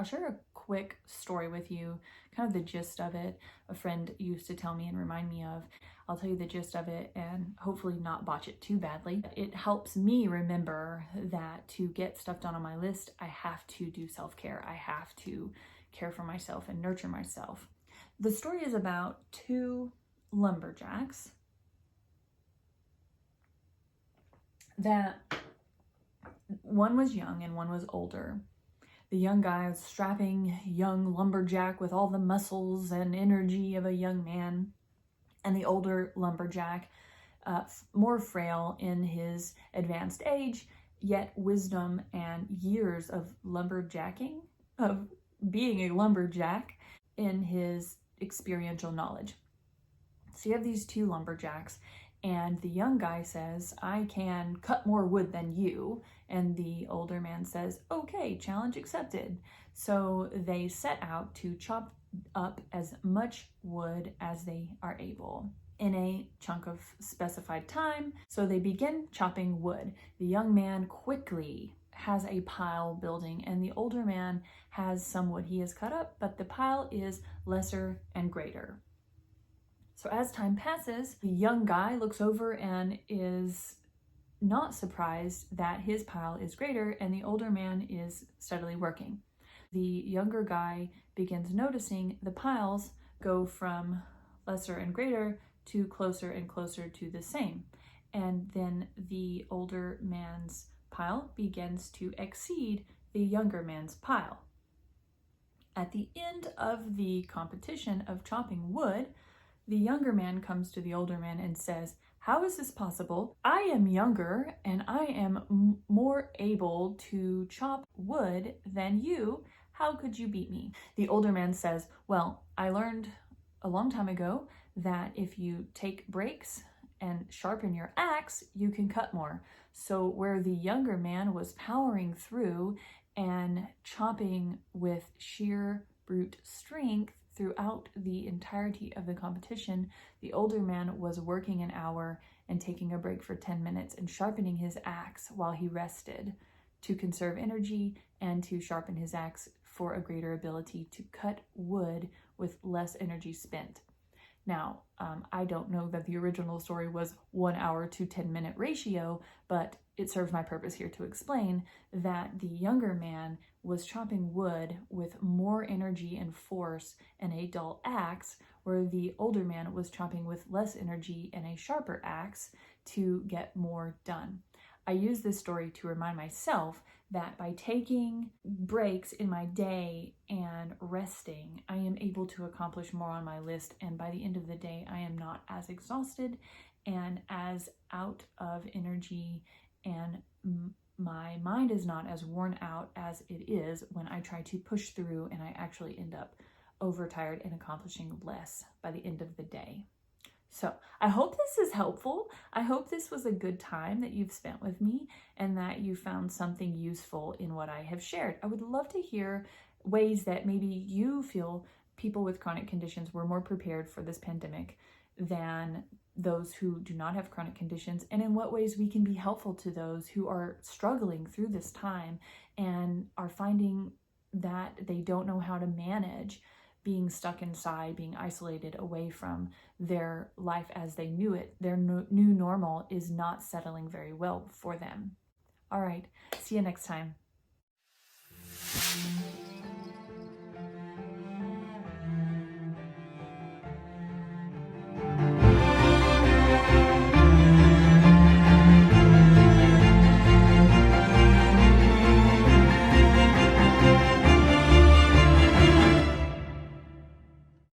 share a quick story with you, kind of the gist of it. A friend used to tell me and remind me of. I'll tell you the gist of it and hopefully not botch it too badly. It helps me remember that to get stuff done on my list, I have to do self-care. I have to care for myself and nurture myself. The story is about two lumberjacks that one was young and one was older. The young guy was strapping young lumberjack with all the muscles and energy of a young man, and the older lumberjack, more frail in his advanced age, yet wisdom and years of lumberjacking, of being a lumberjack, in his experiential knowledge. So you have these two lumberjacks, and the young guy says, I can cut more wood than you. And the older man says, okay, challenge accepted. So they set out to chop up as much wood as they are able in a chunk of specified time. So they begin chopping wood. The young man quickly has a pile building, and the older man has some wood he has cut up, but the pile is lesser and greater. So as time passes, the young guy looks over and is not surprised that his pile is greater and the older man is steadily working. The younger guy begins noticing the piles go from lesser and greater to closer and closer to the same. And then the older man's pile begins to exceed the younger man's pile. At the end of the competition of chopping wood, the younger man comes to the older man and says, how is this possible? I am younger and I am more able to chop wood than you. How could you beat me? The older man says, well, I learned a long time ago that if you take breaks and sharpen your axe, you can cut more. So where the younger man was powering through and chopping with sheer brute strength throughout the entirety of the competition, the older man was working an hour and taking a break for 10 minutes and sharpening his axe while he rested to conserve energy and to sharpen his axe for a greater ability to cut wood with less energy spent. Now, I don't know that the original story was 1 hour to 10-minute ratio, but it serves my purpose here to explain that the younger man was chopping wood with more energy and force and a dull axe, where the older man was chopping with less energy and a sharper axe to get more done. I use this story to remind myself that by taking breaks in my day and resting, I am able to accomplish more on my list, and by the end of the day, I am not as exhausted and as out of energy, and my mind is not as worn out as it is when I try to push through and I actually end up overtired and accomplishing less by the end of the day. So I hope this is helpful. I hope this was a good time that you've spent with me and that you found something useful in what I have shared. I would love to hear ways that maybe you feel people with chronic conditions were more prepared for this pandemic than those who do not have chronic conditions, and in what ways we can be helpful to those who are struggling through this time and are finding that they don't know how to manage being stuck inside, being isolated away from their life as they knew it. Their new normal is not settling very well for them. All right, see you next time.